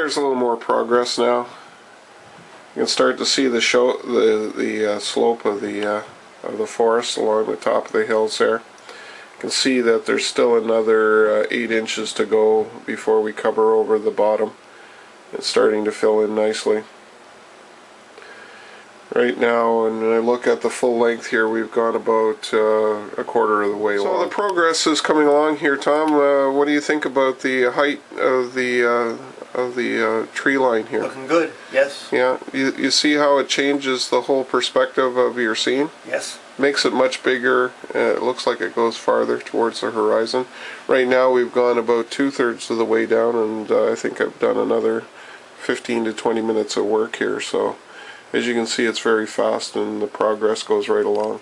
there's a little more progress now. You can start to see the slope of the forest along the top of the hills there. You can see that there's still another 8 inches to go before we cover over the bottom. It's starting to fill in nicely. Right now, when I look at the full length here, we've gone about a quarter of the way along. So the progress is coming along here, Tom. What do you think about the height of the tree line here? Looking good, yes. Yeah, you see how it changes the whole perspective of your scene? Yes. Makes it much bigger. It looks like it goes farther towards the horizon. Right now we've gone about 2/3 of the way down, and I think I've done another 15 to 20 minutes of work here. So as you can see, it's very fast and the progress goes right along.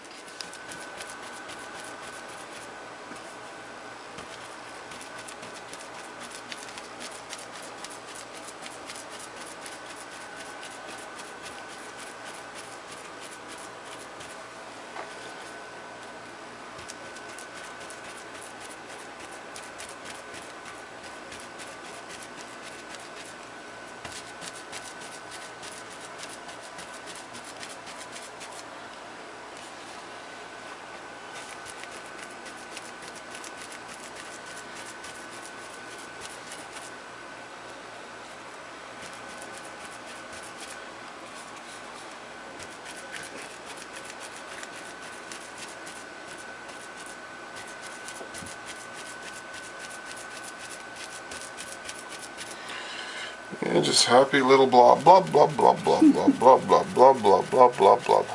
And just happy little blob, blob, blob, blob, blob, blob, blob, blob, blob, blob, blob, blob, blob.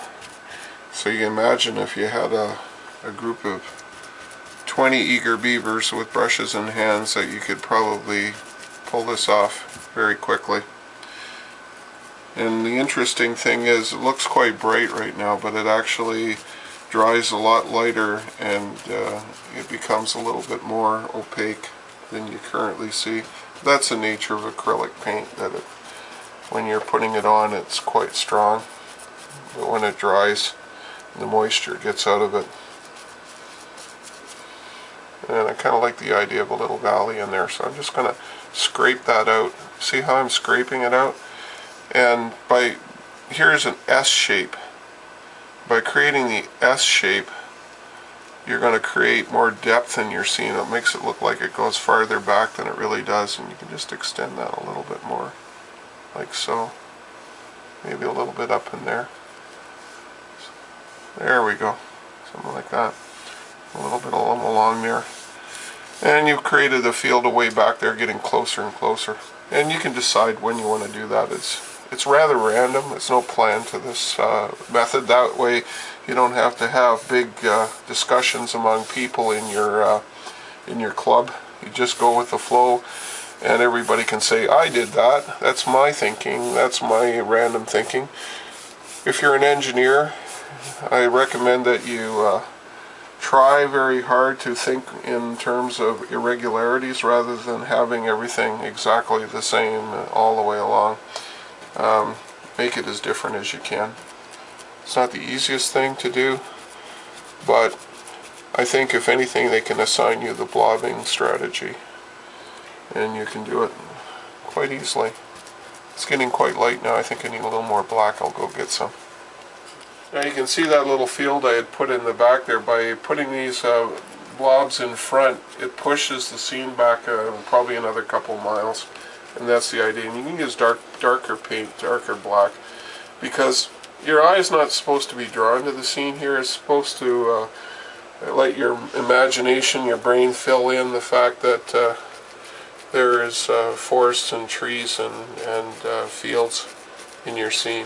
So you can imagine if you had a group of 20 eager beavers with brushes in hands that you could probably pull this off very quickly. And the interesting thing is it looks quite bright right now, but it actually dries a lot lighter and it becomes a little bit more opaque than you currently see. That's the nature of acrylic paint, that when you're putting it on it's quite strong, but when it dries the moisture gets out of it. And I kind of like the idea of a little valley in there, so I'm just going to scrape that out. See how I'm scraping it out? And here's an S shape. By creating the S shape, you're going to create more depth in your scene. It makes it look like it goes farther back than it really does, and you can just extend that a little bit more, like so. Maybe a little bit up in there. There we go. Something like that. A little bit along there. And you've created a field away back there, getting closer and closer. And you can decide when you want to do that. It's rather random. There's no plan to this method. That way you don't have to have big discussions among people in your club. You just go with the flow, and everybody can say, I did that. That's my thinking. That's my random thinking. If you're an engineer, I recommend that you try very hard to think in terms of irregularities rather than having everything exactly the same all the way along. Make it as different as you can. It's not the easiest thing to do, but I think if anything they can assign you the blobbing strategy, and you can do it quite easily. It's getting quite light now. I think I need a little more black. I'll go get some. Now you can see that little field I had put in the back there. By putting these blobs in front, it pushes the scene back probably another couple miles, and that's the idea. And you can use darker paint, darker black, because your eye is not supposed to be drawn to the scene here. It's supposed to let your imagination, your brain fill in the fact that there is forests and trees and fields in your scene.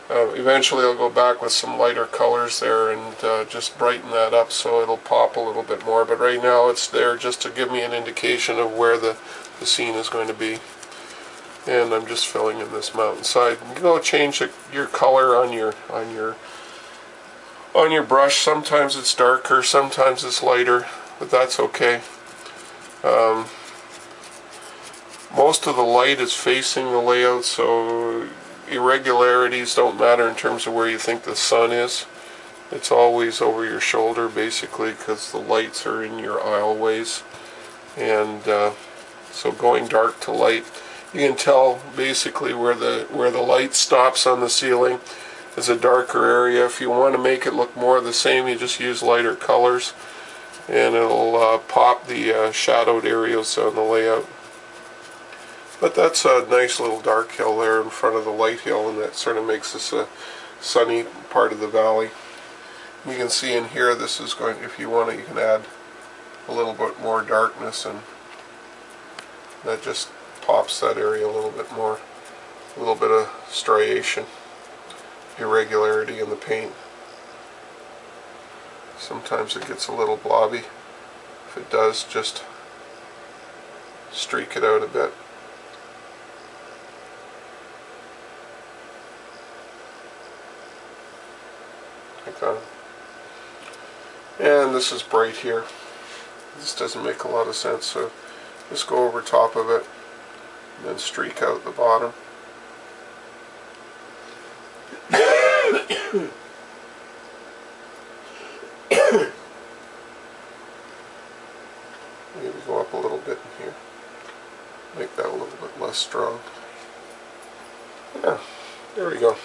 Eventually I'll go back with some lighter colors there and just brighten that up so it'll pop a little bit more. But right now it's there just to give me an indication of where the scene is going to be. And I'm just filling in this mountainside. You can go change your color on your brush. Sometimes it's darker, sometimes it's lighter, but that's okay. Most of the light is facing the layout, so irregularities don't matter in terms of where you think the sun is. It's always over your shoulder basically, because the lights are in your aisleways. And so going dark to light You can tell basically where the light stops on the ceiling is a darker area. If you want to make it look more the same, you just use lighter colors, and it'll pop the shadowed areas on the layout. But that's a nice little dark hill there in front of the light hill, and that sort of makes this a sunny part of the valley. You can see in here, this is going, if you want it, you can add a little bit more darkness, and that just pops that area a little bit more. A little bit of striation, irregularity in the paint. Sometimes it gets a little blobby. If it does, just streak it out a bit. Like that. And this is bright here. This doesn't make a lot of sense, so just go over top of it and then streak out the bottom. Maybe go up a little bit in here. Make that a little bit less strong. Yeah, there we go.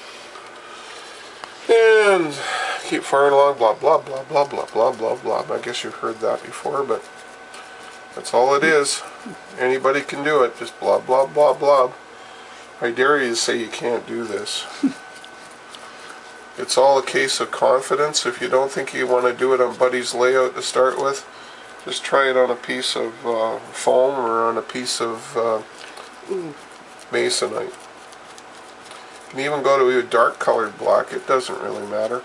And keep firing along, blah, blah, blah, blah, blah, blah, blah, blah. I guess you've heard that before, but that's all it is. Anybody can do it, just blah, blah, blah, blah. I dare you to say you can't do this. It's all a case of confidence. If you don't think you want to do it on Buddy's layout to start with, just try it on a piece of foam or on a piece of masonite. You can even go to a dark colored black, it doesn't really matter.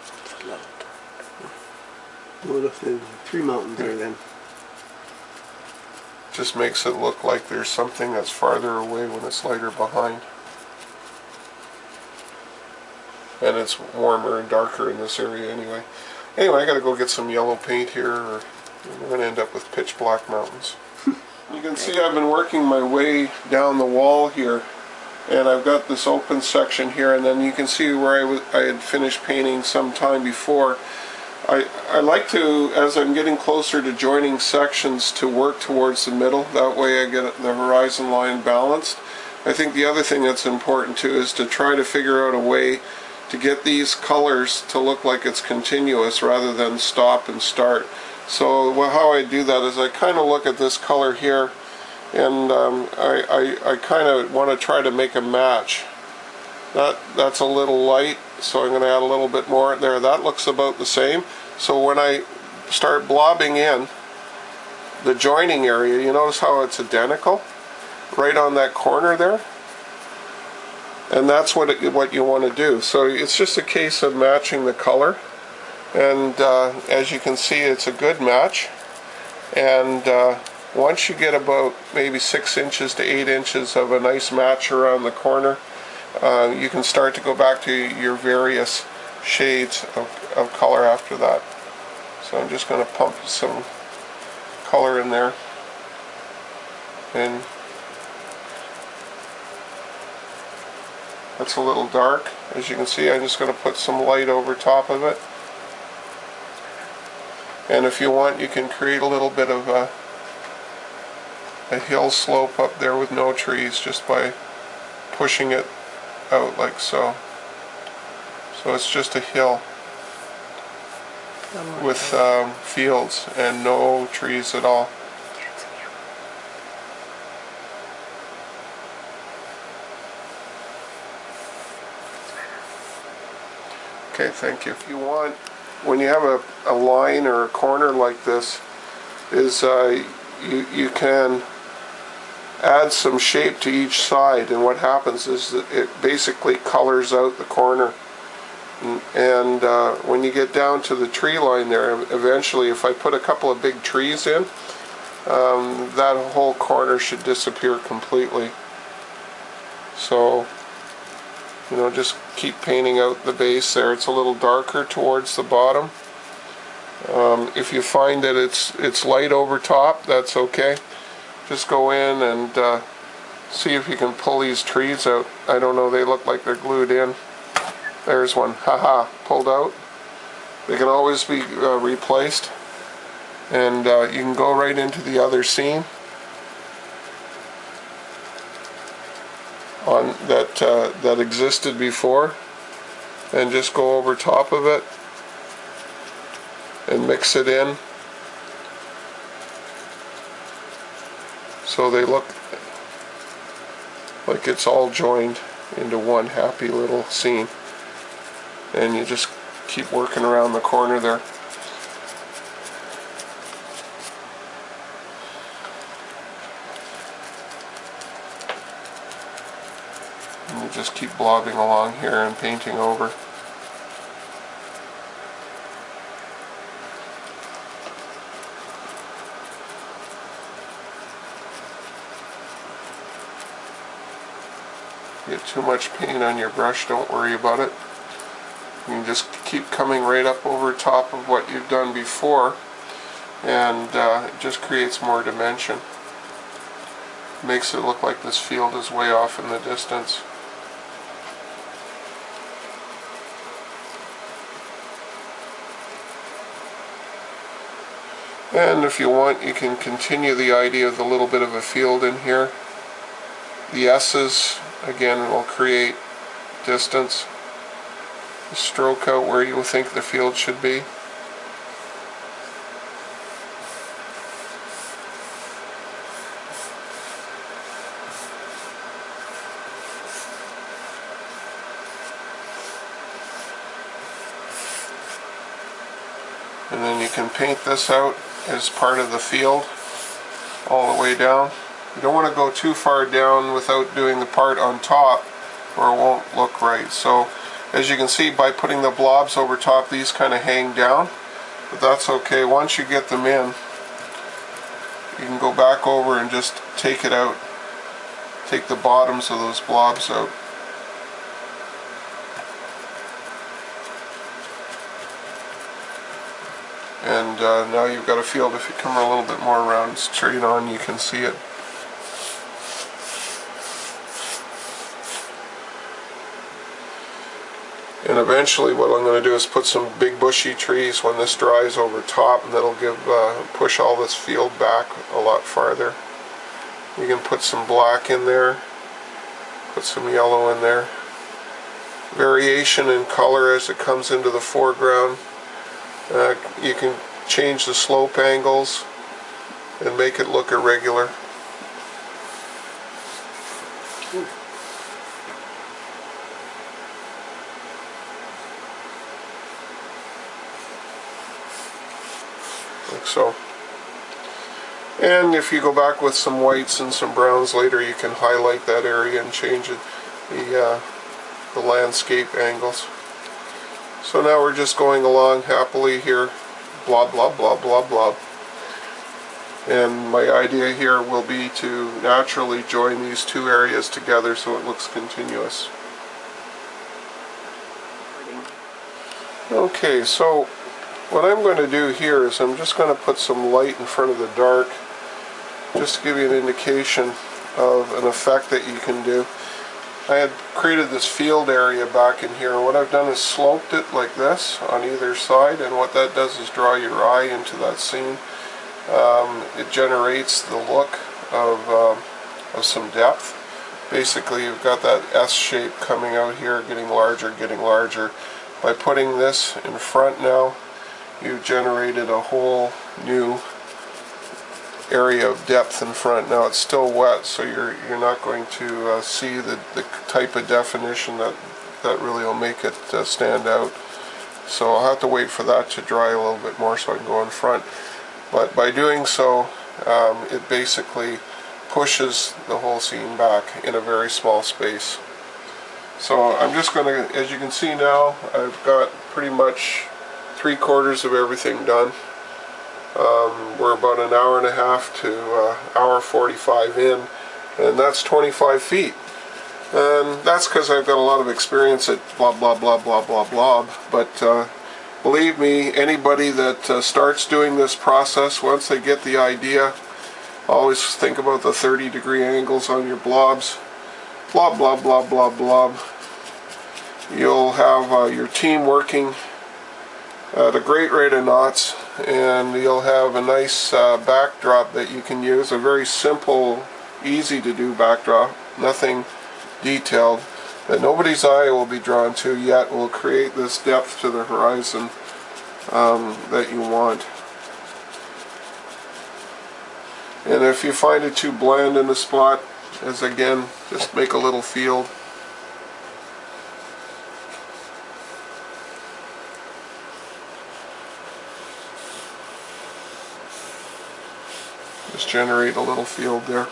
What if there's 3 mountains there then? Just makes it look like there's something that's farther away when it's lighter behind. And it's warmer and darker in this area anyway. Anyway, I gotta go get some yellow paint here, or we're gonna end up with pitch black mountains. You can see I've been working my way down the wall here, and I've got this open section here, and then you can see where I had finished painting some time before. I like to, as I'm getting closer to joining sections, to work towards the middle. That way I get the horizon line balanced. I think the other thing that's important too is to try to figure out a way to get these colors to look like it's continuous rather than stop and start. So how I do that is I kind of look at this color here, and I kind of want to try to make a match. That's a little light, so I'm going to add a little bit more there. That looks about the same. So when I start blobbing in the joining area, you notice how it's identical right on that corner there? And that's what you want to do. So it's just a case of matching the color, and as you can see, it's a good match. And once you get about maybe 6 inches to 8 inches of a nice match around the corner, you can start to go back to your various shades of color after that. So I'm just going to pump some color in there, and that's a little dark. As you can see, I'm just going to put some light over top of it. And if you want, you can create a little bit of a hill slope up there with no trees just by pushing it out like so. So it's just a hill with fields and no trees at all. Okay, thank you. If you want, when you have a line or a corner like this, is you can add some shape to each side, and what happens is that it basically colors out the corner. And when you get down to the tree line there, eventually if I put a couple of big trees in, that whole corner should disappear completely. So, you know, just keep painting out the base there. It's a little darker towards the bottom. If you find that it's light over top, that's okay. Just go in and see if you can pull these trees out. I don't know, they look like they're glued in. There's one, haha, pulled out. They can always be replaced. And you can go right into the other scene. on that existed before, and just go over top of it and mix it in so they look like it's all joined into one happy little scene. And you just keep working around the corner there. And you just keep blobbing along here and painting over. Get too much paint on your brush, don't worry about it. You can just keep coming right up over top of what you've done before, and it just creates more dimension. Makes it look like this field is way off in the distance. And if you want, you can continue the idea of the little bit of a field in here. The S's, again, will create distance. Stroke out where you think the field should be. And then you can paint this out as part of the field all the way down. You don't want to go too far down without doing the part on top, or it won't look right. So as you can see, by putting the blobs over top, these kind of hang down, but that's okay. Once you get them in, you can go back over and just take it out, take the bottoms of those blobs out. And now you've got a field. If you come a little bit more around straight on, you can see it. And eventually what I'm going to do is put some big bushy trees when this dries over top, and that'll give push all this field back a lot farther. You can put some black in there, put some yellow in there. Variation in color as it comes into the foreground. You can change the slope angles and make it look irregular. Like so. And if you go back with some whites and some browns later, you can highlight that area and change it, the landscape angles. So now we're just going along happily here, blob, blob, blob, blob, blob. And my idea here will be to naturally join these two areas together so it looks continuous. Okay, so what I'm going to do here is I'm just going to put some light in front of the dark, just to give you an indication of an effect that you can do. I had created this field area back in here, and what I've done is sloped it like this on either side, and what that does is draw your eye into that scene. It generates the look of some depth. Basically, you've got that S shape coming out here, getting larger, getting larger. By putting this in front now, you've generated a whole new area of depth in front. Now it's still wet, so you're not going to see the type of definition that really will make it stand out. So I'll have to wait for that to dry a little bit more so I can go in front. But by doing so, it basically pushes the whole scene back in a very small space. So I'm just going to, as you can see now, I've got pretty much 3/4 of everything done. We're about an hour and a half to hour 45 in, and that's 25 feet. And that's because I've got a lot of experience at blah blah blah blah blah blah. But believe me, anybody that starts doing this process, once they get the idea, always think about the 30-degree angles on your blobs. Blob, blob, blob, blob, blob. You'll have your team working at a great rate of knots, and you'll have a nice backdrop that you can use. A very simple, easy to do backdrop. Nothing detailed that nobody's eye will be drawn to, yet will create this depth to the horizon that you want. And if you find it too bland in the spot, as again, just make a little field. Just generate a little field there.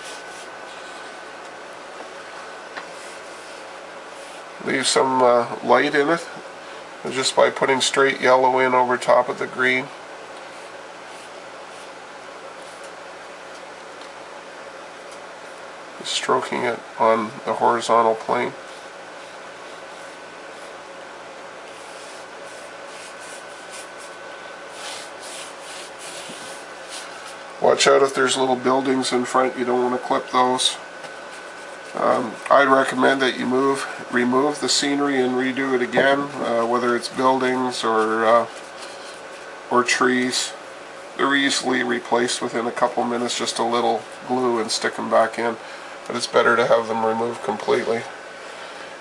Leave some light in it, just by putting straight yellow in over top of the green. Just stroking it on the horizontal plane. Watch out if there's little buildings in front, you don't want to clip those. I'd recommend that you remove the scenery and redo it again, whether it's buildings or trees. They're easily replaced within a couple minutes, just a little glue and stick them back in. But it's better to have them removed completely.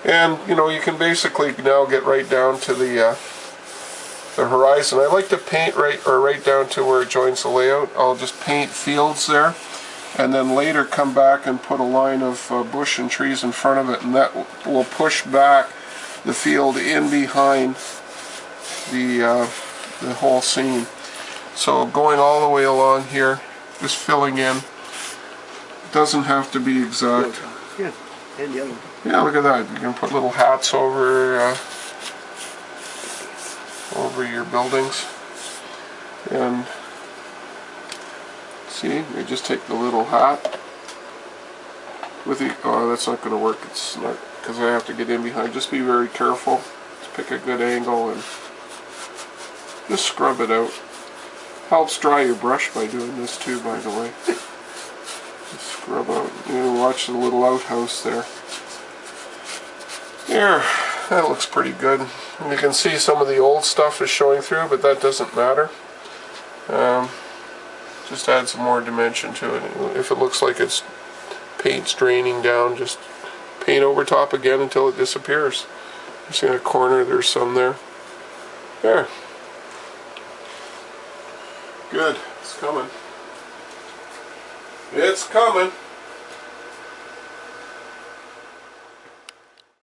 And you know, you can basically now get right down to the horizon. I like to paint right down to where it joins the layout. I'll just paint fields there, and then later come back and put a line of bush and trees in front of it, and that will push back the field in behind the whole scene. So going all the way along here, just filling in. Doesn't have to be exact. Yeah, and yellow. Yeah, look at that. You can put little hats over your buildings, and see, you just take the little hat with the, oh, that's not going to work, it's not, because I have to get in behind. Just be very careful, just pick a good angle and just scrub it out. Helps dry your brush by doing this too, by the way. Just scrub out, you watch the little outhouse there. There, that looks pretty good. And you can see some of the old stuff is showing through, but that doesn't matter. Just add some more dimension to it. If it looks like it's paint's draining down, just paint over top again until it disappears. You see in a corner, there's some there. There. Good. It's coming. It's coming.